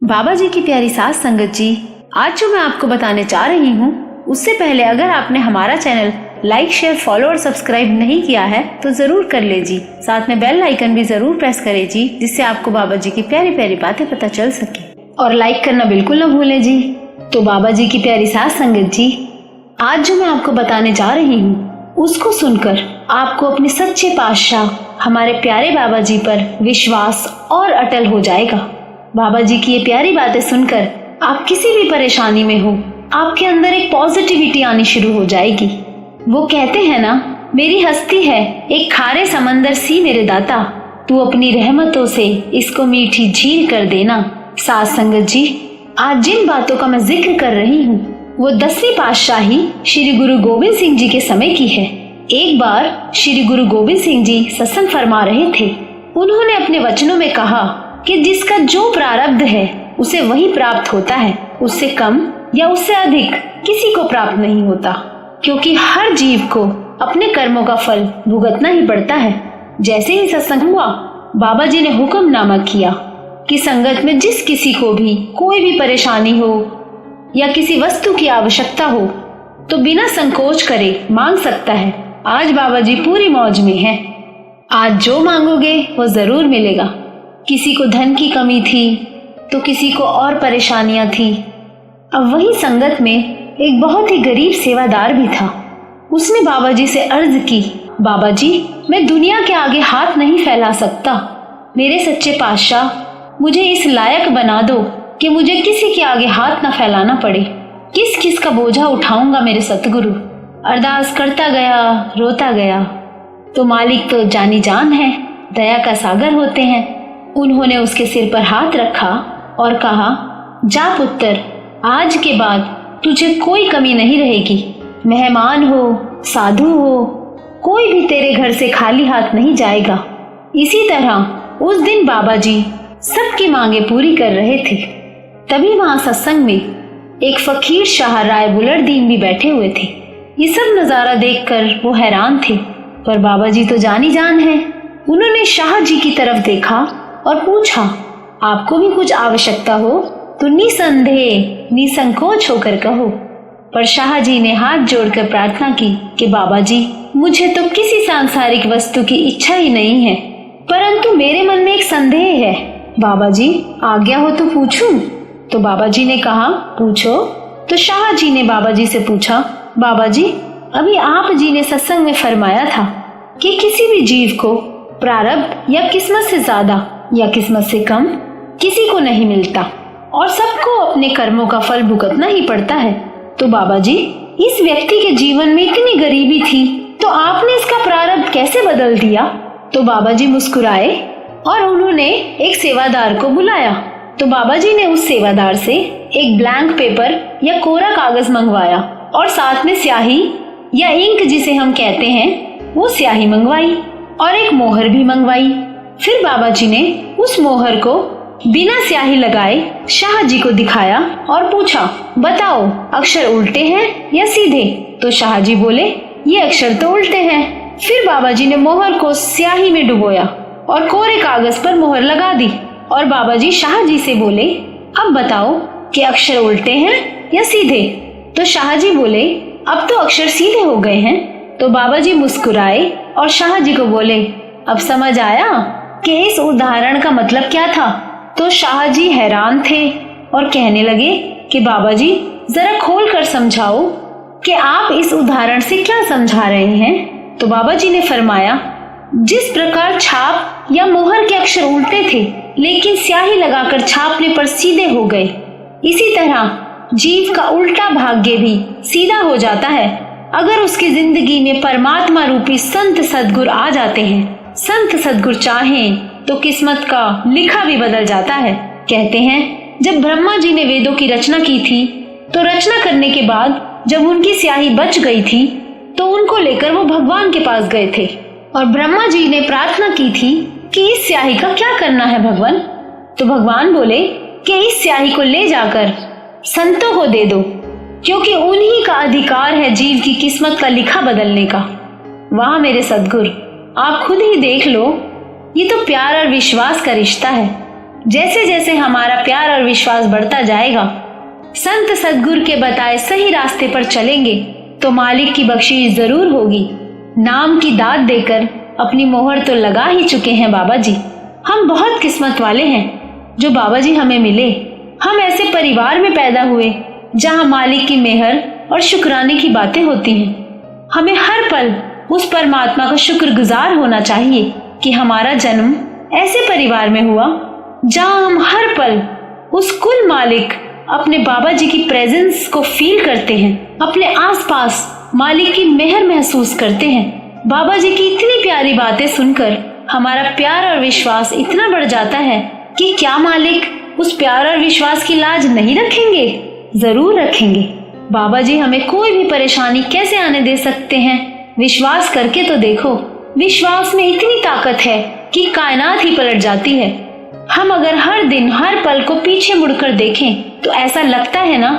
बाबा जी की प्यारी साथ संगत जी, आज जो मैं आपको बताने जा रही हूँ, उससे पहले अगर आपने हमारा चैनल लाइक, शेयर, फॉलो और सब्सक्राइब नहीं किया है तो जरूर कर ले जी। साथ में बेल आइकन भी जरूर प्रेस करें जी, जिससे आपको बाबा जी की प्यारी प्यारी बातें पता चल सके। और लाइक करना बिल्कुल न भूलें जी। तो बाबा जी की प्यारी साथ संगत जी, आज जो मैं आपको बताने जा रही हूँ उसको सुनकर आपको अपने सच्चे पातशाह हमारे प्यारे बाबा जी पर विश्वास और अटल हो जाएगा। बाबा जी की ये प्यारी बातें सुनकर आप किसी भी परेशानी में हो, आपके अंदर एक पॉजिटिविटी आनी शुरू हो जाएगी। वो कहते हैं ना, मेरी हस्ती है एक खारे समंदर सी मेरे दाता, तू अपनी रहमतों से इसको मीठी झील कर देना। साथ संगत जी, आज जिन बातों का मैं जिक्र कर रही हूँ वो 10वीं पातशाही श्री गुरु गोविंद सिंह जी के समय की है। एक बार श्री गुरु गोविंद सिंह जी सत्संग फरमा रहे थे। उन्होंने अपने वचनों में कहा कि जिसका जो प्रारब्ध है उसे वही प्राप्त होता है, उससे कम या उससे अधिक किसी को प्राप्त नहीं होता, क्योंकि हर जीव को अपने कर्मों का फल भुगतना ही पड़ता है। जैसे ही सत्संग हुआ, बाबा जी ने हुक्मनामा किया कि संगत में जिस किसी को भी कोई भी परेशानी हो या किसी वस्तु की आवश्यकता हो तो बिना संकोच करे मांग सकता है। आज बाबा जी पूरी मौज में हैं। आज जो मांगोगे वो जरूर मिलेगा। किसी को धन की कमी थी तो किसी को और परेशानियां थी। अब वही संगत में एक बहुत ही गरीब सेवादार भी था। उसने बाबा जी से अर्ज की, बाबा जी, मैं दुनिया के आगे हाथ नहीं फैला सकता। मेरे सच्चे पातशाह, मुझे इस लायक बना दो कि मुझे किसी के आगे हाथ न फैलाना पड़े। किस किस का बोझा उठाऊंगा मेरे सतगुरु। अरदास करता गया, रोता गया। तो मालिक तो जानी जान है, दया का सागर होते हैं। उन्होंने उसके सिर पर हाथ रखा और कहा, जा पुत्र, आज के बाद तुझे कोई कमी नहीं रहेगी। मेहमान हो, साधु हो, कोई भी तेरे घर से खाली हाथ नहीं जाएगा। इसी तरह उस दिन बाबा जी सबकी मांगे पूरी कर रहे थे। तभी वहां सत्संग में एक फकीर शाह राय बुलरदीन भी बैठे हुए थे। ये सब नजारा देखकर वो हैरान थे, पर बाबा जी तो जानी जान है। उन्होंने शाह जी की तरफ देखा और पूछा, आपको भी कुछ आवश्यकता हो तो निसंदेह निसंकोच होकर कहो। पर शाह जी ने हाथ जोड़कर प्रार्थना की कि बाबा जी, मुझे तो किसी सांसारिक वस्तु की इच्छा ही नहीं है, परंतु मेरे मन में एक संदेह है। बाबा जी, आज्ञा हो तो पूछूं? तो बाबा जी ने कहा, पूछो। तो शाह जी ने बाबा जी से पूछा, बाबा जी, अभी आप जी ने सत्संग में फरमाया था कि किसी भी जीव को प्रारब्ध या किस्मत से ज्यादा या किस्मत से कम किसी को नहीं मिलता और सबको अपने कर्मों का फल भुगतना ही पड़ता है। तो बाबा जी, इस व्यक्ति के जीवन में इतनी गरीबी थी तो आपने इसका प्रारब्ध कैसे बदल दिया? तो बाबा जी मुस्कुराए और उन्होंने एक सेवादार को बुलाया। तो बाबा जी ने उस सेवादार से एक ब्लैंक पेपर या कोरा कागज मंगवाया और साथ में स्याही या इंक जिसे हम कहते हैं वो स्याही मंगवाई और एक मोहर भी मंगवाई। फिर बाबा जी ने उस मोहर को बिना स्याही लगाए शाह जी को दिखाया और पूछा, बताओ अक्षर उल्टे हैं या सीधे? तो शाह जी बोले, ये अक्षर तो उल्टे हैं। फिर बाबा जी ने मोहर को स्याही में डुबोया और कोरे कागज पर मोहर लगा दी और बाबा जी शाह जी से बोले, अब बताओ कि अक्षर उल्टे हैं या सीधे? तो शाह जी बोले, अब तो अक्षर सीधे हो गए हैं। तो बाबा जी मुस्कुराए और शाह जी को बोले, अब समझ आया कि इस उदाहरण का मतलब क्या था? तो शाह जी हैरान थे और कहने लगे कि बाबा जी, जरा खोल कर समझाओ कि आप इस उदाहरण से क्या समझा रहे हैं। तो बाबा जी ने फरमाया, जिस प्रकार छाप या मोहर के अक्षर उल्टे थे लेकिन स्याही लगाकर छापने पर सीधे हो गए, इसी तरह जीव का उल्टा भाग्य भी सीधा हो जाता है अगर उसकी जिंदगी में परमात्मा रूपी संत सद्गुरु आ जाते हैं। संत सद्गुरु चाहें तो किस्मत का लिखा भी बदल जाता है। कहते हैं, जब ब्रह्मा जी ने वेदों की रचना की थी तो रचना करने के बाद जब उनकी स्याही बच गई थी तो उनको लेकर वो भगवान के पास गए थे और ब्रह्मा जी ने प्रार्थना की थी कि इस स्याही का क्या करना है भगवान? तो भगवान बोले कि इस स्याही को ले जाकर संतों को दे दो, क्योंकि उन्हीं का अधिकार है जीव की किस्मत का लिखा बदलने का। वाह मेरे सद्गुरु, आप खुद ही देख लो, ये तो प्यार और विश्वास का रिश्ता है। जैसे जैसे हमारा प्यार और विश्वास बढ़ता जाएगा, संत सद्गुरु के बताए सही रास्ते पर चलेंगे तो मालिक की बख्शीश जरूर होगी। नाम की दाद देकर अपनी मोहर तो लगा ही चुके हैं बाबा जी। हम बहुत किस्मत वाले हैं जो बाबा जी हमें मिले। हम ऐसे परिवार में पैदा हुए जहां मालिक की मेहर और शुक्राने की बातें होती हैं। हमें हर पल उस परमात्मा का शुक्रगुजार होना चाहिए कि हमारा जन्म ऐसे परिवार में हुआ जहां हम हर पल उस कुल मालिक अपने बाबा जी की प्रेजेंस को फील करते हैं, अपने आसपास मालिक की मेहर महसूस करते हैं। बाबा जी की इतनी प्यारी बातें सुनकर हमारा प्यार और विश्वास इतना बढ़ जाता है कि क्या मालिक उस प्यार और विश्वास की लाज नहीं रखेंगे? जरूर रखेंगे। बाबा जी हमें कोई भी परेशानी कैसे आने दे सकते हैं? विश्वास करके तो देखो। विश्वास में इतनी ताकत है कि कायनात ही पलट जाती है। हम अगर हर दिन हर पल को पीछे मुड़कर देखें तो ऐसा लगता है ना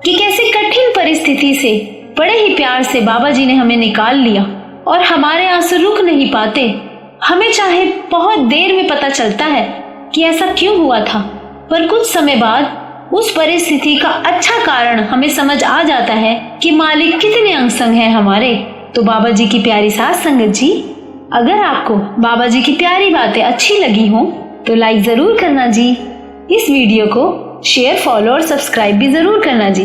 कि कैसे कठिन परिस्थिति से बड़े ही प्यार से बाबा जी ने हमें निकाल लिया और हमारे आंसू रुक नहीं पाते। हमें चाहे बहुत देर में पता चलता है कि ऐसा क्यों हुआ था, पर कुछ समय बाद उस परिस्थिति का अच्छा कारण हमें समझ आ जाता है कि मालिक कितने अंग-संग हैं हमारे। तो बाबा जी की प्यारी साथ संगत जी, अगर आपको बाबा जी की प्यारी बातें अच्छी लगी हो तो लाइक जरूर करना जी। इस वीडियो को शेयर, फॉलो और सब्सक्राइब भी जरूर करना जी।